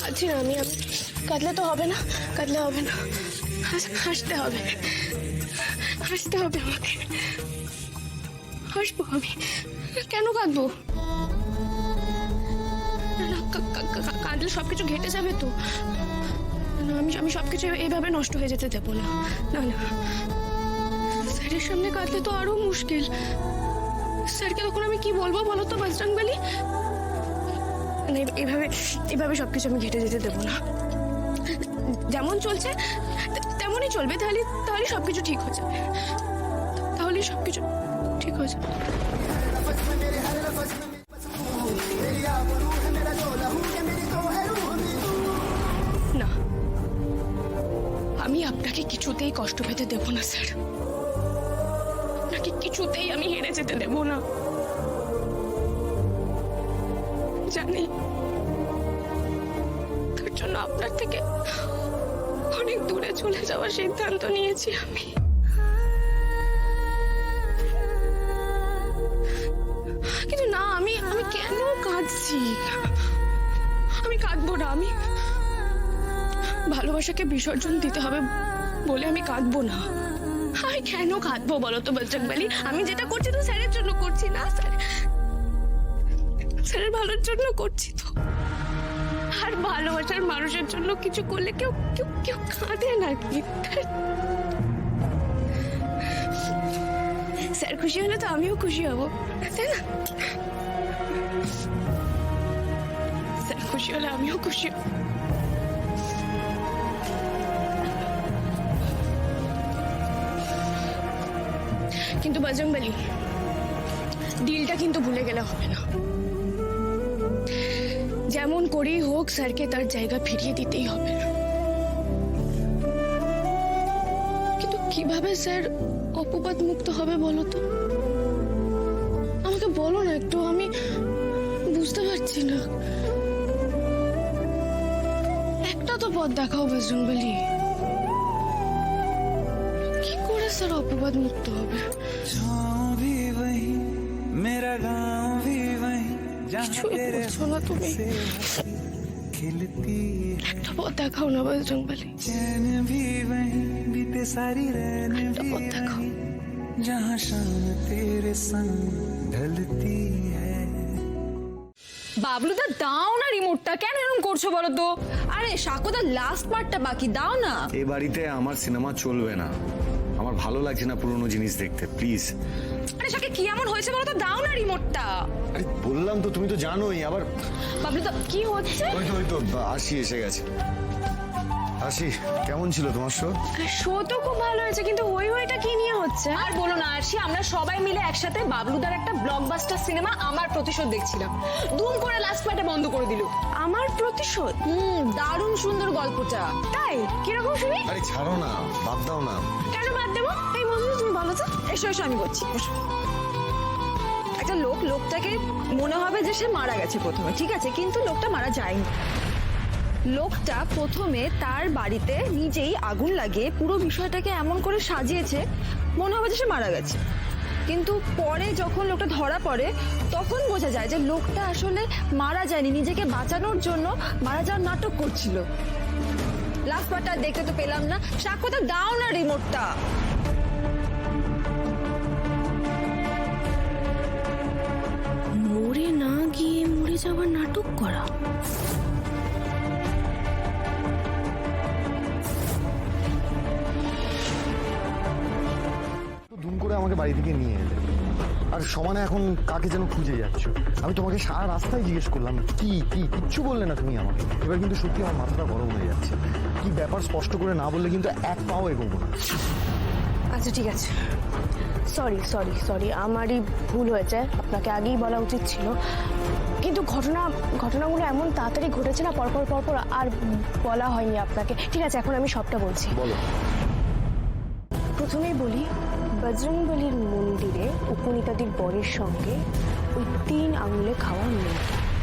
পারছি না আমি কাঁদলে তো হবে না, হাসতে হবে আমাকে। হাসবো আমি, কেন কাঁদবো? না, কাঁদলে সবকিছু ঘেটে যাবে তো। না, আমি সবকিছু এইভাবে নষ্ট হয়ে যেতে দেবো না। স্যারের সামনে কাঁদলে তো আরো মুশকিল। স্যারকে তখন আমি কি বলবো বলো তো বজরংবলী? এভাবে সবকিছু আমি ঘেটে যেতে দেবো না। যেমন চলছে তেমনই চলবে, তাহলে সবকিছু ঠিক হয়ে যাবে। না, আমি আপনাকে কিছুতেই কষ্ট পেতে দেব না স্যার। আপনাকে কিছুতেই আমি হেরে যেতে দেব না। জানি তার জন্য আপনার থেকে অনেক দূরে চলে যাওয়ার সিদ্ধান্ত নিয়েছি আমি। কিন্তু না, আমি কেন কাঁদছি? আমি কাঁদবো না। আমি ভালোবাসাকে বিসর্জন দিতে হবে বলে আমি কাঁদবো না। আমি কেন কাঁদবো বলো তো বজরংবলী? আমি যেটা করছি তো স্যারের জন্য করছি না, স্যারের ভালোর জন্য করছি তো। আর ভালোবাসার মানুষের জন্য কিছু করলে কেউ কাঁদে নাকি? স্যার খুশি হলে তো আমিও খুশি হব, তাই না? স্যার খুশি হলে আমিও খুশি হব। কিন্তু বজরংবলী, ডিলটা কিন্তু ভুলে গেলে হবে না। যেমন করেই হোক স্যারকে তার জায়গা ফিরিয়ে দিতেই হবে। কিন্তু কিভাবে স্যার অপবাদ মুক্ত হবে বলো তো? আমাকে বলো না একটু, আমি বুঝতে পারছি না। একটা তো পথ দেখাও বজরংবলী, কি করে স্যার অপবাদ মুক্ত হবে? मेरा गाँव भी वहीं जहाँ तेरे তুমি खिलती একটা পথ দেখাও না বজরংবলী। चैन भी वहीं बीते सारी रैन भी वहीं जहाँ शाम तेरे संग ढलती है। বাবলুদা দাও না রিমোটটা, কেন এরকম করছো বলো তো? আরে সাকোদা লাস্ট পার্টটা বাকি, দাও না। এই বাড়িতে আমার সিনেমা চলবে না, আমার ভালো লাগছে না পুরোনো জিনিস দেখতে, প্লিজ। আরে সাকে কি এমন হয়েছে বলো তো? দাও না রিমোটটা। আরে বললাম তো, তুমি তো জানোই। আবার বাবলুদা কি হচ্ছে? ওই তো আসি এসে গেছে। আসি, কেমন ছিল তোমার শো? শো তো খুব ভালো হয়েছে, কিন্তু ওইটা কি নিয়ে হচ্ছে? আর বলো না আরশি, আমরা সবাই মিলে একসাথে বাবলুদার একটা ব্লকবাস্টার সিনেমা আমার প্রতিশোধ দেখছিলাম। দুম করে লাস্ট পার্টে বন্ধ করে দিল। আমার প্রতিশোধ? দারুণ সুন্দর গল্পটা। তাই? কিরকম শুনি? আরে ছাড়ো না, বাদ দাও না। কেন বাদ দেবো? এই বন্ধু তুমি বলো তো। এসো আমি বলছি। একটা লোকটাকে মনে হবে যে সে মারা গেছে প্রথমে, ঠিক আছে, কিন্তু লোকটা মারা যায়নি। লোকটা প্রথমে তার বাড়িতে নিজেই আগুন লাগিয়ে পুরো বিষয়টাকে এমন করে সাজিয়েছে মনে হবে যে সে মারা গেছে। কিন্তু পরে যখন লোকটা ধরা পড়ে তখন বোঝা যায় যে লোকটা আসলে মারা যায়নি, নিজেকে বাঁচানোর জন্য মারা যাওয়ার নাটক করছিল। লাস্ট পার্টটা দেখতে তো পেলাম না। সাক্ষ্যটা দাও না রিমোটটা। মরে না গিয়ে মরে যাওয়ার নাটক করা? দুম করে আমাকে বাড়ি থেকে নিয়ে এলে, আর সমানে এখন কাকে যেন খুঁজে যাচ্ছ। আমি তোমাকে সারা রাস্তায় জিজ্ঞেস করলাম, কিচ্ছু বললে না তুমি আমাকে। এবার কিন্তু সত্যি আমার মাথাটা গরম হয়ে যাচ্ছে। কি ব্যাপার স্পষ্ট করে না বললে কিন্তু এক পাও এগোবো না। আচ্ছা ঠিক আছে, সরি, আমারই ভুল হয়েছে, আপনাকে আগেই বলা উচিত ছিল। কিন্তু ঘটনাগুলো এমন তাড়াতাড়ি ঘটেছে না, পরপর আর বলা হয়নি আপনাকে। ঠিক আছে, এখন আমি সবটা বলছি। বলো। প্রথমেই বলি, বজরংবলীর মন্দিরে উপনীতাদির বরের সঙ্গে ওই 3 আঙুলে খাওয়া মেয়ে।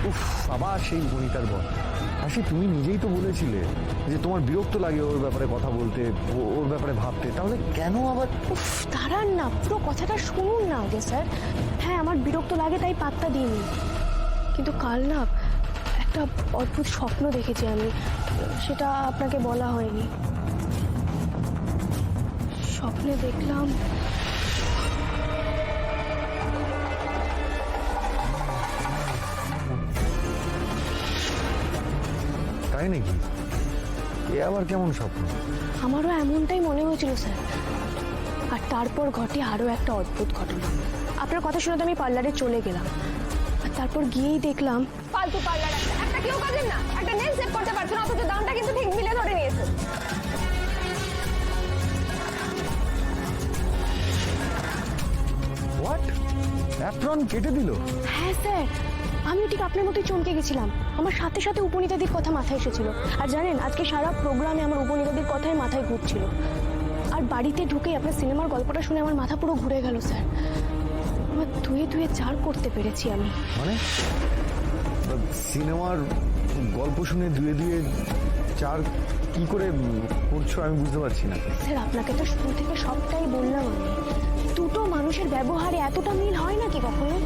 উফ, আবার সেই বনিতার বর। হাসি, তুমি নিজেই তো বলেছিলে যে তোমার বিরক্ত লাগে ওর ব্যাপারে কথা বলতে, ওর ব্যাপারে ভাবতে, তাহলে কেন আবার? উফ, দাঁড়ান না, পুরো কথাটা শুনুন না আগে স্যার। হ্যাঁ, আমার বিরক্ত লাগে তাই পাত্তা দিইনি, কিন্তু কাল না একটা একটা অদ্ভুত স্বপ্ন দেখেছি আমি, সেটা আপনাকে বলা হয়নি। স্বপ্নে দেখলাম তাই নাকি? এ আবার কেমন স্বপ্ন? আমারও এমনটাই মনে হয়েছিল স্যার। আর তারপর ঘটে আরও একটা অদ্ভুত ঘটনা। আপনার কথা শুনে তো আমি পার্লারে চলে গেলাম, আর তারপর গিয়েই দেখলাম ফালতু পার্লার একটা কেউ কাজের না, একটা নেল সেভ করতে পারছো না, অথচ দামটা কিন্তু ঠিক মিলে ধরে নিয়েছো। হোয়াট? অ্যাপ্রন কেটে দিল? হ্যাঁ স্যার, আমিও ঠিক আপনার মতোই চমকে গেছিলাম। আমার সাথে সাথে উপনীতাদির কথা মাথায় এসেছিল। আর জানেন, আজকে সারা প্রোগ্রামে আমার উপনীতাদির কথাই মাথায় ঘুরছিল। আর বাড়িতে ঢুকেই আপনার সিনেমার গল্পটা শুনে আমার মাথা পুরো ঘুরে গেল স্যার। আমার ধুয়ে ধুয়ে চার করতে পেরেছি আমি। মানে সিনেমার গল্প শুনে দুয়ে দুয়ে চার কি করে করছো আমি বুঝতে পারছি না। স্যার, আপনাকে তো শুরু থেকে সবটাই বললাম আমি। দুটো মানুষের ব্যবহারে এতটা মিল হয় নাকি কখনো?